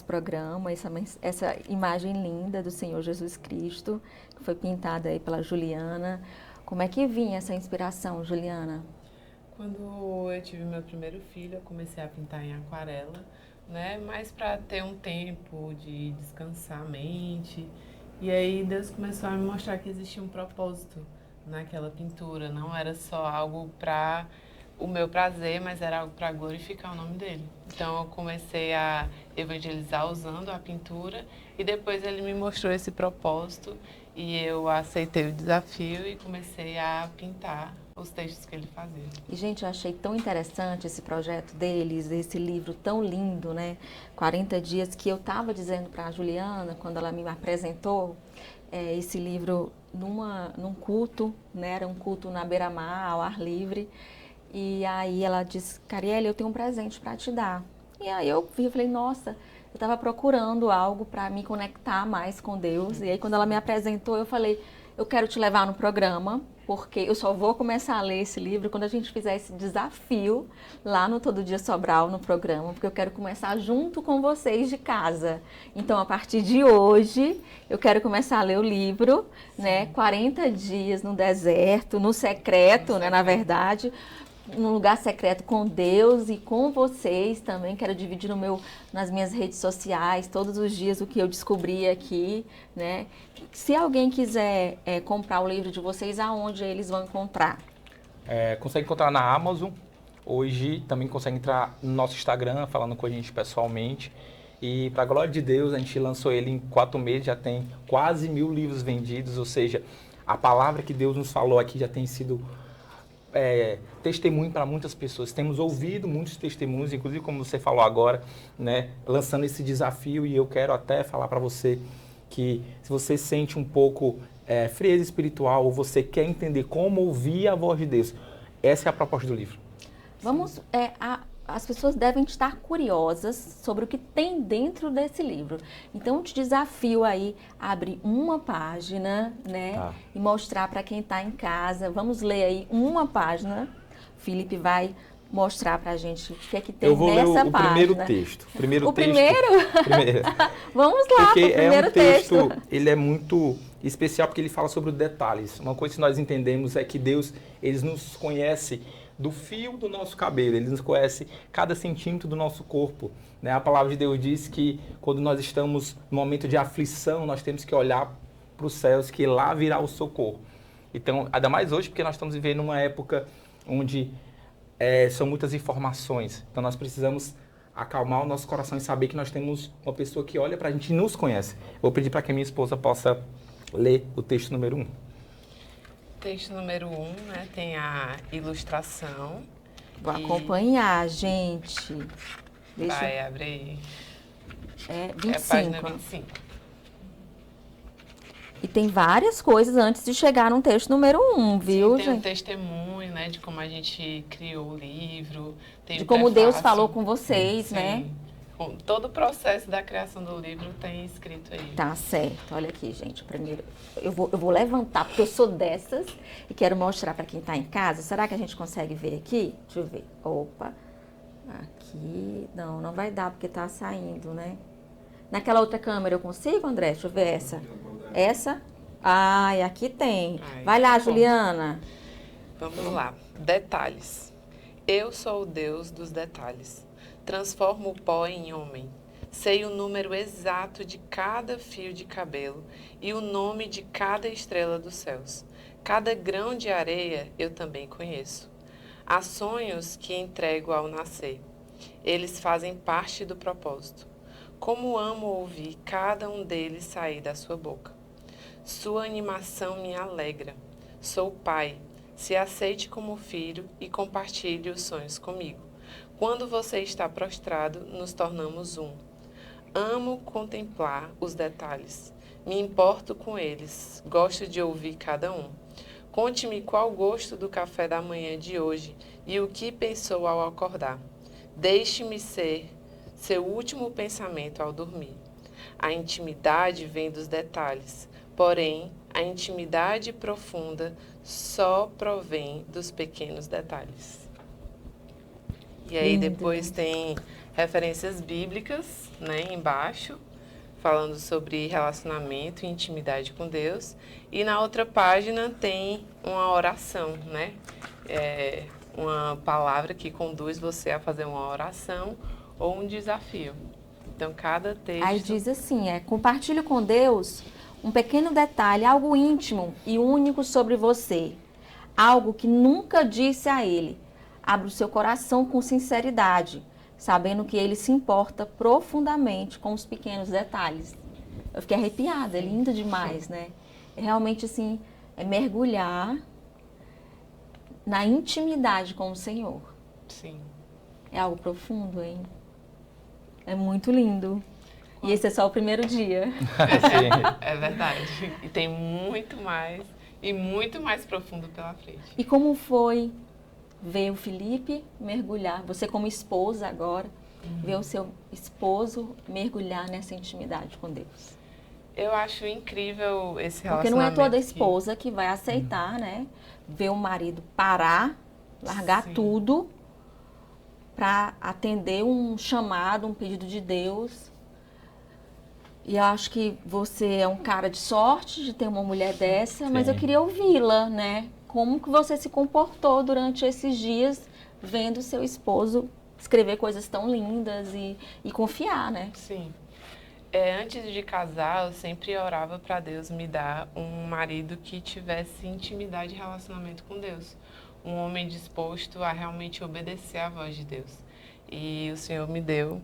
S1: programa, essa imagem linda do Senhor Jesus Cristo, que foi pintada aí pela Juliana. Como é que vinha essa inspiração, Juliana?
S6: Quando eu tive meu primeiro filho, eu comecei a pintar em aquarela, né? Mais para ter um tempo de descansar a mente. E aí Deus começou a me mostrar que existia um propósito naquela pintura. Não era só algo para o meu prazer, mas era algo para glorificar o nome dele. Então eu comecei a evangelizar usando a pintura e depois ele me mostrou esse propósito e eu aceitei o desafio e comecei a pintar os textos que ele fazia.
S1: E, gente, eu achei tão interessante esse projeto deles, esse livro tão lindo, né? 40 dias, que eu estava dizendo para a Juliana, quando ela me apresentou esse livro num culto, né? Era um culto na beira-mar, ao ar livre. E aí ela disse, Carielle, eu tenho um presente para te dar. E aí eu falei, nossa, eu estava procurando algo para me conectar mais com Deus. E aí quando ela me apresentou, eu falei, eu quero te levar no programa, porque eu só vou começar a ler esse livro quando a gente fizer esse desafio lá no Todo Dia Sobral, no programa, porque eu quero começar junto com vocês de casa. Então, a partir de hoje, eu quero começar a ler o livro, né? 40 dias no deserto, no secreto, né, na verdade, num lugar secreto com Deus e com vocês também. Quero dividir nas minhas redes sociais todos os dias o que eu descobri aqui, né? Se alguém quiser comprar o livro de vocês, aonde eles vão encontrar?
S5: Consegue encontrar na Amazon. Hoje também consegue entrar no nosso Instagram, falando com a gente pessoalmente. E, para a glória de Deus, a gente lançou ele em 4 meses, já tem quase 1000 livros vendidos. Ou seja, a palavra que Deus nos falou aqui já tem sido testemunho para muitas pessoas. Temos ouvido muitos testemunhos, inclusive como você falou agora, né, lançando esse desafio. E eu quero até falar para você que se você sente um pouco frieza espiritual ou você quer entender como ouvir a voz de Deus, essa é a proposta do livro.
S1: Vamos, as pessoas devem estar curiosas sobre o que tem dentro desse livro. Então, eu te desafio aí a abrir uma página, né?
S5: Tá.
S1: E mostrar para quem está em casa. Vamos ler aí uma página. O Felipe vai mostrar para a gente o que é que tem
S5: Eu vou ler
S1: nessa
S5: o
S1: página.
S5: primeiro texto.
S1: O primeiro?
S5: Primeiro.
S1: Vamos lá,
S5: Porque
S1: pro primeiro
S5: um texto, ele é muito especial porque ele fala sobre detalhes. Uma coisa que nós entendemos é que Deus, ele nos conhece do fio do nosso cabelo, ele nos conhece cada centímetro do nosso corpo, né? A palavra de Deus diz que quando nós estamos no momento de aflição, nós temos que olhar para os céus, que lá virá o socorro. Então, ainda mais hoje, porque nós estamos vivendo uma época onde são muitas informações. Então, nós precisamos acalmar o nosso coração e saber que nós temos uma pessoa que olha para a gente e nos conhece. Vou pedir para que a minha esposa possa ler o texto número 1.
S6: Texto número 1, né, tem a ilustração.
S1: Vou acompanhar, gente.
S6: Vai, abre aí.
S1: 25.
S6: É a página 25.
S1: E tem várias coisas antes de chegar no texto número 1, viu,
S6: Sim, tem um
S1: gente?
S6: testemunho, né, de como a gente criou o livro. Tem
S1: De
S6: o
S1: como Deus
S6: prefácio.
S1: falou com vocês,
S6: Sim.
S1: né?
S6: Todo o processo da criação do livro tem escrito aí.
S1: Tá certo. Olha aqui, gente. Primeiro, eu vou levantar, porque eu sou dessas e quero mostrar para quem está em casa. Será que a gente consegue ver aqui? Deixa eu ver. Opa. Aqui. Não vai dar porque tá saindo, né? Naquela outra câmera eu consigo, André? Deixa eu ver essa. Essa? Ai, aqui tem.
S6: Ai,
S1: Vai lá,
S6: bom.
S1: Juliana.
S6: Vamos lá. Detalhes. Eu sou o Deus dos detalhes. Transformo o pó em homem. Sei o número exato de cada fio de cabelo e o nome de cada estrela dos céus. Cada grão de areia eu também conheço. Há sonhos que entrego ao nascer. Eles fazem parte do propósito. Como amo ouvir cada um deles sair da sua boca. Sua animação me alegra. Sou pai. Se aceite como filho e compartilhe os sonhos comigo. Quando você está prostrado, nos tornamos um. Amo contemplar os detalhes. Me importo com eles. Gosto de ouvir cada um. Conte-me qual o gosto do café da manhã de hoje e o que pensou ao acordar. Deixe-me ser seu último pensamento ao dormir. A intimidade vem dos detalhes, porém, a intimidade profunda só provém dos pequenos detalhes. E aí depois tem referências bíblicas, né, embaixo, falando sobre relacionamento e intimidade com Deus. E na outra página tem uma oração, né? Uma palavra que conduz você a fazer uma oração ou um desafio. Então, cada texto...
S1: Aí diz assim, compartilhe com Deus um pequeno detalhe, algo íntimo e único sobre você. Algo que nunca disse a Ele. Abra o seu coração com sinceridade, sabendo que Ele se importa profundamente com os pequenos detalhes. Eu fiquei arrepiada, é lindo demais, né? Realmente, assim, mergulhar na intimidade com o Senhor.
S6: Sim.
S1: É algo profundo, hein? É muito lindo. E esse é só o primeiro dia.
S6: É verdade. E tem muito mais, e muito mais profundo pela frente.
S1: E como foi ver o Felipe mergulhar, você como esposa agora, ver o seu esposo mergulhar nessa intimidade com Deus?
S6: Eu acho incrível esse
S1: Porque não é
S6: relacionamento.
S1: toda esposa que vai aceitar, né? Ver o marido parar, largar
S6: Sim.
S1: tudo para atender um chamado, um pedido de Deus. E eu acho que você é um cara de sorte de ter uma mulher dessa, mas eu
S5: Sim.
S1: queria ouvi-la, né? Como que você se comportou durante esses dias vendo seu esposo escrever coisas tão lindas e confiar, né?
S6: Sim. Antes de casar, eu sempre orava para Deus me dar um marido que tivesse intimidade e relacionamento com Deus. Um homem disposto a realmente obedecer à voz de Deus. E o Senhor me deu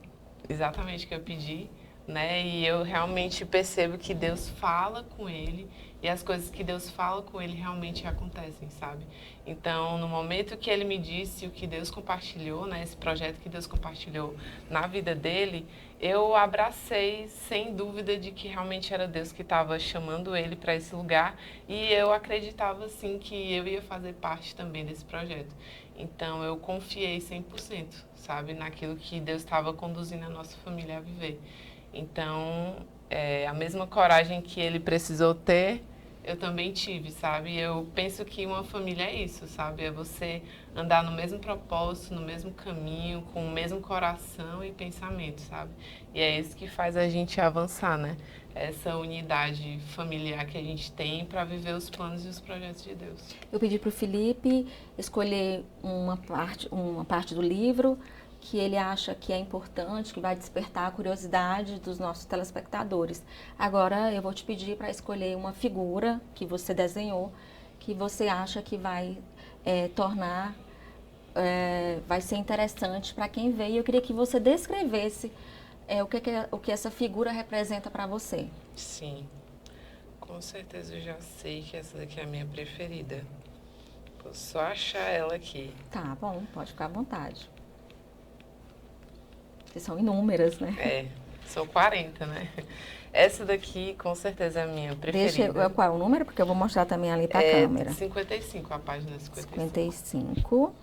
S6: exatamente o que eu pedi, né? E eu realmente percebo que Deus fala com ele e as coisas que Deus fala com ele realmente acontecem, sabe? Então, no momento que ele me disse o que Deus compartilhou, né, esse projeto que Deus compartilhou na vida dele, eu abracei sem dúvida de que realmente era Deus que estava chamando ele para esse lugar e eu acreditava assim que eu ia fazer parte também desse projeto. Então eu confiei 100%, sabe, naquilo que Deus estava conduzindo a nossa família a viver. Então, a mesma coragem que ele precisou ter, eu também tive, sabe? Eu penso que uma família é isso, sabe? É você andar no mesmo propósito, no mesmo caminho, com o mesmo coração e pensamento, sabe? E é isso que faz a gente avançar, né? Essa unidade familiar que a gente tem para viver os planos e os projetos de Deus.
S1: Eu pedi para o Felipe escolher uma parte do livro que ele acha que é importante, que vai despertar a curiosidade dos nossos telespectadores. Agora eu vou te pedir para escolher uma figura que você desenhou, que você acha que vai vai ser interessante para quem vê. E eu queria que você descrevesse o que essa figura representa para você.
S6: Sim, com certeza eu já sei que essa daqui é a minha preferida. Vou só achar ela aqui.
S1: Tá bom, pode ficar à vontade. Porque são inúmeras, né?
S6: São 40, né? Essa daqui com certeza é a minha preferida.
S1: Qual é o número? Porque eu vou mostrar também ali para a câmera.
S6: 55, a página 55.
S1: 55.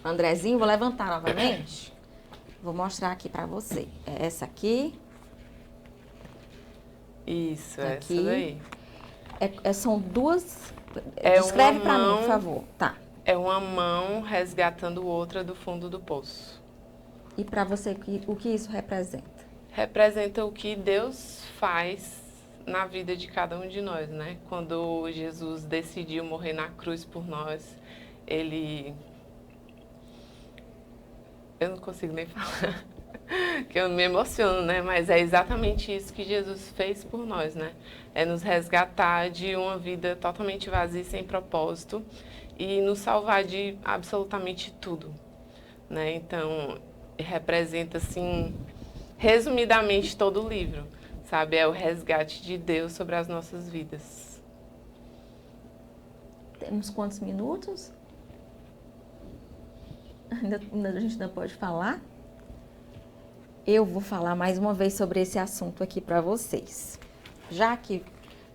S1: Andrezinho, vou levantar novamente. Vou mostrar aqui para você. É essa aqui.
S6: Isso,
S1: Aqui.
S6: essa daí.
S1: São duas.
S6: É
S1: Descreve
S6: uma
S1: para mim,
S6: mão-
S1: por favor. Tá.
S6: É uma mão resgatando outra do fundo do poço.
S1: E para você, o que isso representa?
S6: Representa o que Deus faz na vida de cada um de nós, né? Quando Jesus decidiu morrer na cruz por nós, ele... Eu não consigo nem falar, que eu me emociono, né? Mas é exatamente isso que Jesus fez por nós, né? É nos resgatar de uma vida totalmente vazia e sem propósito e nos salvar de absolutamente tudo, né? Então, representa, assim, resumidamente todo o livro, sabe? É o resgate de Deus sobre as nossas vidas.
S1: Temos quantos minutos? A gente ainda pode falar? Eu vou falar mais uma vez sobre esse assunto aqui para vocês. Já que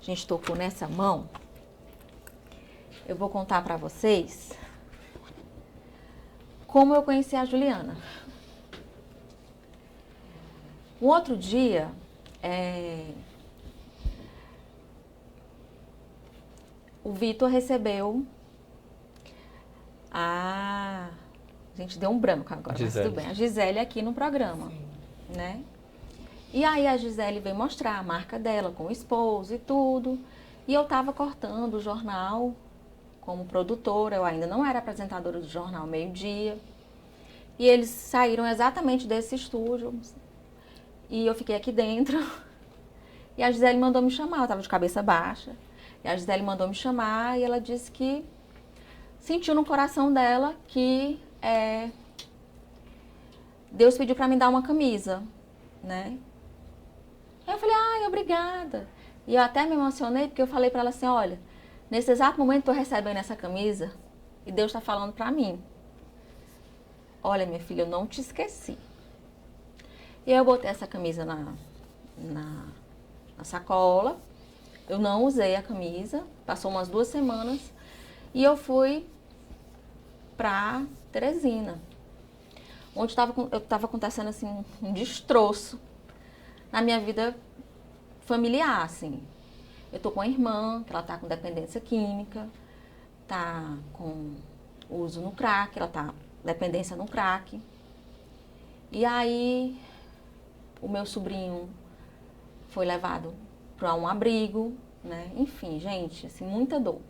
S1: a gente tocou nessa mão, eu vou contar para vocês como eu conheci a Juliana. Um outro dia, o Vitor recebeu a gente deu um branco agora, mas tudo bem. A Gisele aqui no programa, né? E aí a Gisele veio mostrar a marca dela com o esposo e tudo. E eu tava cortando o jornal como produtora, eu ainda não era apresentadora do jornal Meio-Dia. E eles saíram exatamente desse estúdio. E eu fiquei aqui dentro. E a Gisele mandou me chamar, eu tava de cabeça baixa. E a Gisele mandou me chamar e ela disse que sentiu no coração dela que Deus pediu para me dar uma camisa, né? Aí eu falei, ai, obrigada. E eu até me emocionei porque eu falei para ela assim, olha, nesse exato momento eu tô recebendo essa camisa e Deus está falando para mim. Olha, minha filha, eu não te esqueci. E aí eu botei essa camisa na sacola, eu não usei a camisa, passou umas 2 semanas e eu fui para Teresina, onde estava acontecendo assim um destroço na minha vida familiar, assim. Eu tô com uma irmã, que ela tá com dependência química, tá com uso no crack, ela tá dependência no crack. E aí, o meu sobrinho foi levado para um abrigo, né? Enfim, gente, assim, muita dor.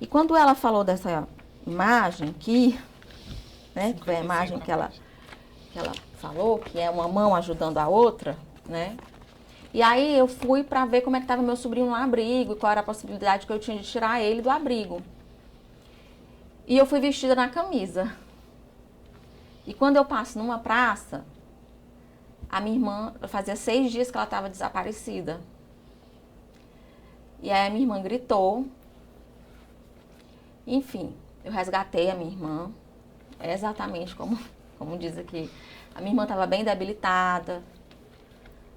S1: E quando ela falou dessa imagem aqui, né? Que foi a imagem que ela falou, que é uma mão ajudando a outra, né? E aí eu fui para ver como é que estava meu sobrinho no abrigo, e qual era a possibilidade que eu tinha de tirar ele do abrigo. E eu fui vestida na camisa. E quando eu passo numa praça, a minha irmã, fazia 6 dias que ela estava desaparecida. E aí a minha irmã gritou. Enfim, eu resgatei a minha irmã. É exatamente como diz aqui. A minha irmã estava bem debilitada.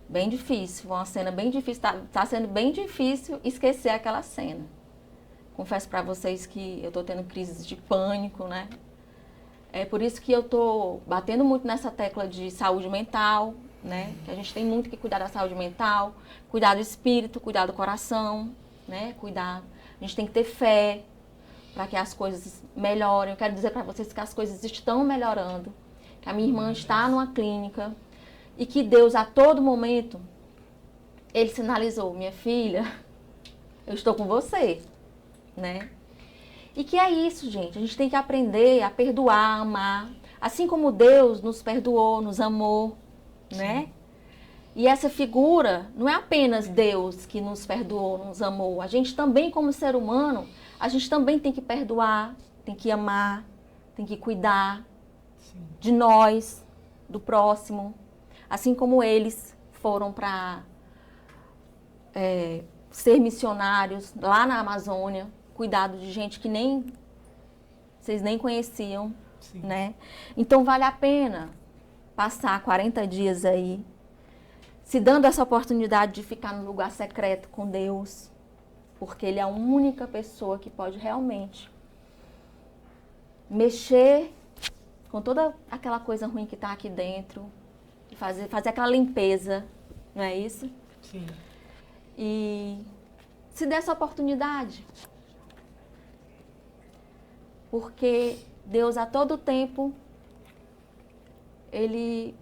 S1: Bem difícil, foi uma cena bem difícil. Tá sendo bem difícil esquecer aquela cena. Confesso para vocês que eu tô tendo crises de pânico, né? É por isso que eu tô batendo muito nessa tecla de saúde mental, né? Que a gente tem muito que cuidar da saúde mental, cuidar do espírito, cuidar do coração, né? Cuidar. A gente tem que ter fé para que as coisas melhorem. Eu quero dizer para vocês que as coisas estão melhorando, que a minha irmã está numa clínica e que Deus, a todo momento, Ele sinalizou: minha filha, eu estou com você, né? E que é isso, gente. A gente tem que aprender a perdoar, a amar. Assim como Deus nos perdoou, nos amou, né? E essa figura não é apenas Deus que nos perdoou, nos amou. A gente também, como ser humano, a gente também tem que perdoar, tem que amar, tem que cuidar de nós, do próximo. Assim como eles foram para ser missionários lá na Amazônia, cuidado de gente que vocês nem conheciam, né? Então vale a pena passar 40 dias aí, se dando essa oportunidade de ficar no lugar secreto com Deus, porque Ele é a única pessoa que pode realmente mexer com toda aquela coisa ruim que está aqui dentro, e fazer aquela limpeza, não é isso?
S6: Sim.
S1: E se dê essa oportunidade. Porque Deus, a todo tempo, Ele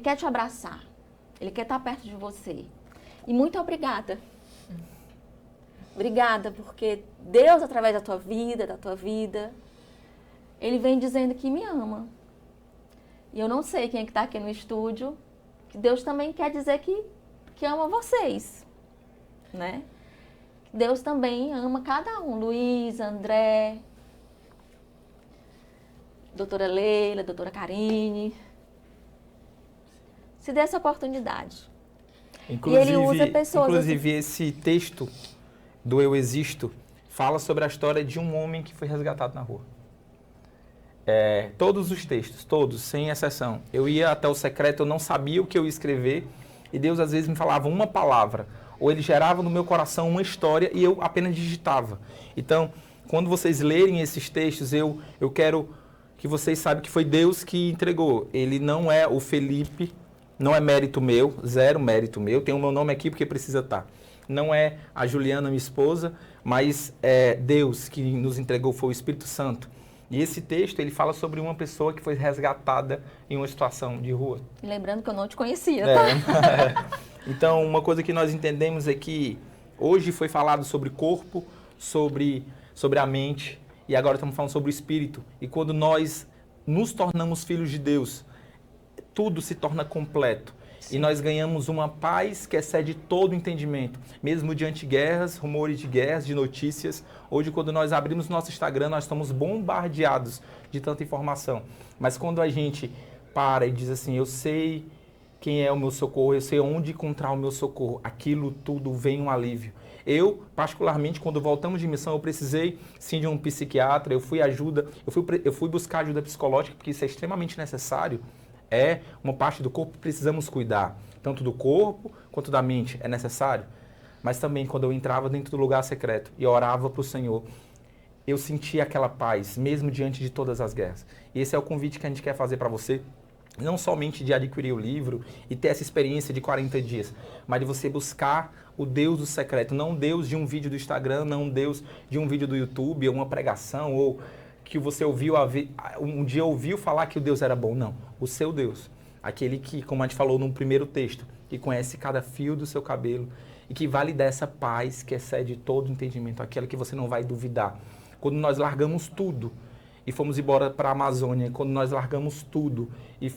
S1: quer te abraçar. Ele quer estar perto de você. E muito obrigada. Obrigada, porque Deus, através da tua vida, Ele vem dizendo que me ama. E eu não sei quem é que está aqui no estúdio, que Deus também quer dizer que ama vocês, né? Deus também ama cada um. Luiz, André, doutora Leila, doutora Karine. Se dê essa oportunidade.
S5: Inclusive,
S1: e ele usa pessoas.
S5: Inclusive, esse texto do Eu Existo fala sobre a história de um homem que foi resgatado na rua. Todos os textos, todos, sem exceção. Eu ia até o secreto, eu não sabia o que eu ia escrever, e Deus às vezes me falava uma palavra, ou Ele gerava no meu coração uma história e eu apenas digitava. Então, quando vocês lerem esses textos, eu quero que vocês saibam que foi Deus que entregou. Ele não é o Felipe, não é mérito meu, zero mérito meu. Tem o meu nome aqui porque precisa estar. Não é a Juliana, minha esposa, mas é Deus que nos entregou, foi o Espírito Santo. E esse texto, ele fala sobre uma pessoa que foi resgatada em uma situação de rua.
S1: E lembrando que eu não te conhecia, tá?
S5: Então, uma coisa que nós entendemos é que hoje foi falado sobre corpo, sobre a mente, e agora estamos falando sobre o espírito. E quando nós nos tornamos filhos de Deus, tudo se torna completo. Sim. E nós ganhamos uma paz que excede todo entendimento. Mesmo diante de guerras, rumores de guerras, de notícias. Hoje, quando nós abrimos nosso Instagram, nós estamos bombardeados de tanta informação. Mas quando a gente para e diz assim, eu sei quem é o meu socorro, eu sei onde encontrar o meu socorro, aquilo tudo vem um alívio. Eu, particularmente, quando voltamos de missão, eu precisei, sim, de um psiquiatra, eu fui buscar ajuda psicológica, porque isso é extremamente necessário. É uma parte do corpo que precisamos cuidar, tanto do corpo quanto da mente, é necessário. Mas também, quando eu entrava dentro do lugar secreto e orava para o Senhor, eu sentia aquela paz, mesmo diante de todas as guerras. E esse é o convite que a gente quer fazer para você. Não somente de adquirir o livro e ter essa experiência de 40 dias, mas de você buscar o Deus do secreto, não o Deus de um vídeo do Instagram, não o Deus de um vídeo do YouTube, ou uma pregação, ou que você um dia ouviu falar que o Deus era bom. Não, o seu Deus. Aquele que, como a gente falou no primeiro texto, que conhece cada fio do seu cabelo e que vai lhe dar essa paz que excede todo entendimento, aquela que você não vai duvidar. Quando nós largamos tudo e fomos embora para a Amazônia, quando nós largamos tudo e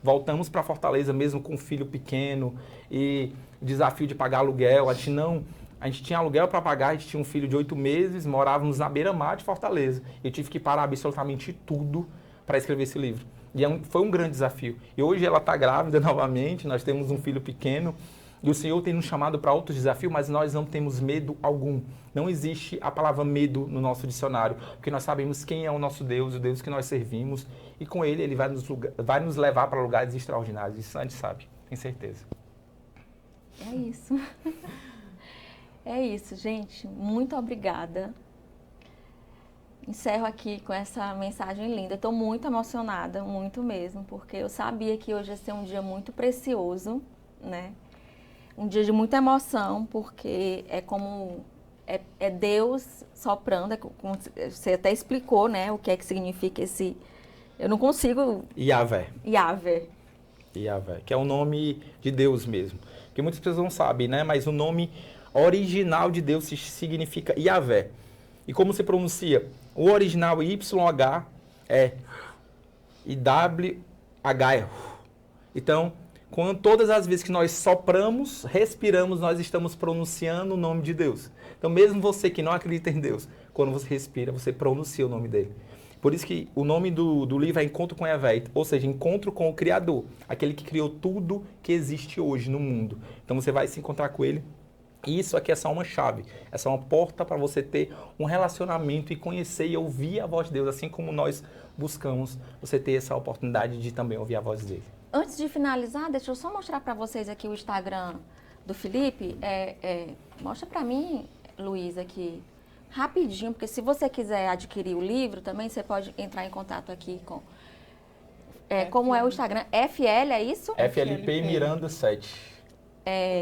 S5: voltamos para Fortaleza mesmo com um filho pequeno e desafio de pagar aluguel, a gente tinha aluguel para pagar, a gente tinha um filho de 8 meses, morávamos na beira-mar de Fortaleza. Eu tive que parar absolutamente tudo para escrever esse livro. E foi um grande desafio. E hoje ela está grávida novamente, nós temos um filho pequeno, e o Senhor tem nos chamado para outros desafios, mas nós não temos medo algum. Não existe a palavra medo no nosso dicionário, porque nós sabemos quem é o nosso Deus, o Deus que nós servimos, e com Ele vai nos levar para lugares extraordinários. Isso a gente sabe, tem certeza.
S1: É isso. É isso, gente. Muito obrigada. Encerro aqui com essa mensagem linda. Estou muito emocionada, muito mesmo, porque eu sabia que hoje ia ser um dia muito precioso, né? Um dia de muita emoção, porque é como é Deus soprando, como você até explicou, né? O que é que significa esse... Eu não consigo...
S5: Yahvé.
S1: Yahvé.
S5: Yahvé, que é o nome de Deus mesmo. Que muitas pessoas não sabem, né? Mas o nome original de Deus significa Yahvé. E como se pronuncia? O original YH é IWH. Então, todas as vezes que nós sopramos, respiramos, nós estamos pronunciando o nome de Deus. Então, mesmo você que não acredita em Deus, quando você respira, você pronuncia o nome dele. Por isso que o nome do livro é Encontro com Yahvé, ou seja, encontro com o Criador, aquele que criou tudo que existe hoje no mundo. Então, você vai se encontrar com ele. E isso aqui é só uma chave, é só uma porta para você ter um relacionamento e conhecer e ouvir a voz de Deus, assim como nós buscamos você ter essa oportunidade de também ouvir a voz dele.
S1: Antes de finalizar, deixa eu só mostrar para vocês aqui o Instagram do Felipe. Mostra para mim, Luiz, aqui, rapidinho, porque se você quiser adquirir o livro também, você pode entrar em contato aqui com... como é o Instagram? FL, é isso?
S5: FLP Miranda 7.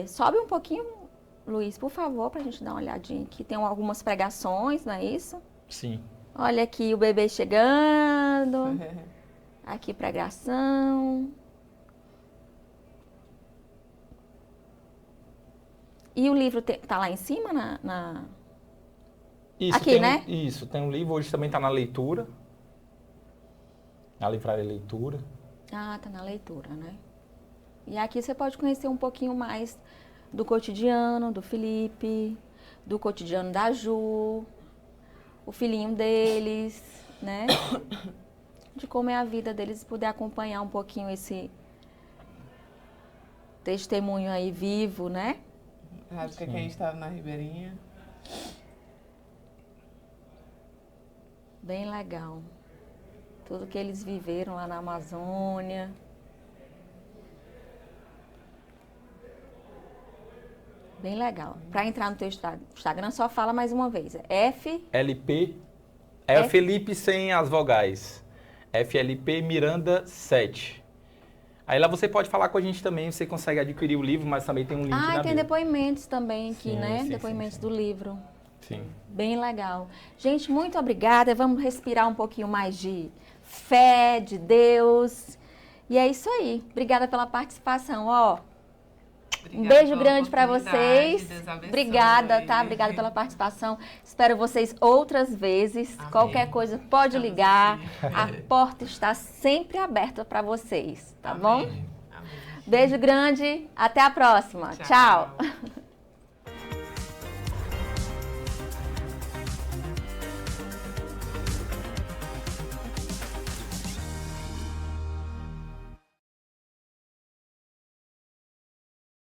S1: Sobe um pouquinho, Luiz, por favor, para a gente dar uma olhadinha aqui. Tem algumas pregações, não é isso?
S5: Sim.
S1: Olha aqui o bebê chegando. Aqui pregação. E o livro tá lá em cima
S5: Isso,
S1: aqui, né?
S5: Isso, tem um livro, hoje também está na leitura. Na livraria Leitura.
S1: Ah, tá na leitura, né? E aqui você pode conhecer um pouquinho mais do cotidiano do Felipe, do cotidiano da Ju, o filhinho deles, né? De como é a vida deles, poder acompanhar um pouquinho esse testemunho aí vivo, né?
S6: Na época que a gente estava na Ribeirinha.
S1: Bem legal. Tudo que eles viveram lá na Amazônia. Bem legal. Para entrar no teu Instagram, só fala mais uma vez.
S5: FLP. É o Felipe sem as vogais. FLP Miranda 7. Aí lá você pode falar com a gente também, você consegue adquirir o livro, mas também tem um link na
S1: tem
S5: bio.
S1: depoimentos também aqui,
S5: Sim,
S1: né?
S5: sim,
S1: Depoimentos
S5: sim.
S1: do livro.
S5: Sim.
S1: Bem legal. Gente, muito obrigada. Vamos respirar um pouquinho mais de fé, de Deus. E é isso aí. Obrigada pela participação. Um beijo grande para vocês. Obrigada, tá? Obrigada pela participação. Espero vocês outras vezes.
S6: Amém.
S1: Qualquer coisa pode ligar. A porta está sempre aberta para vocês, tá bom?
S6: Amém.
S1: Beijo grande. Até a próxima. Tchau.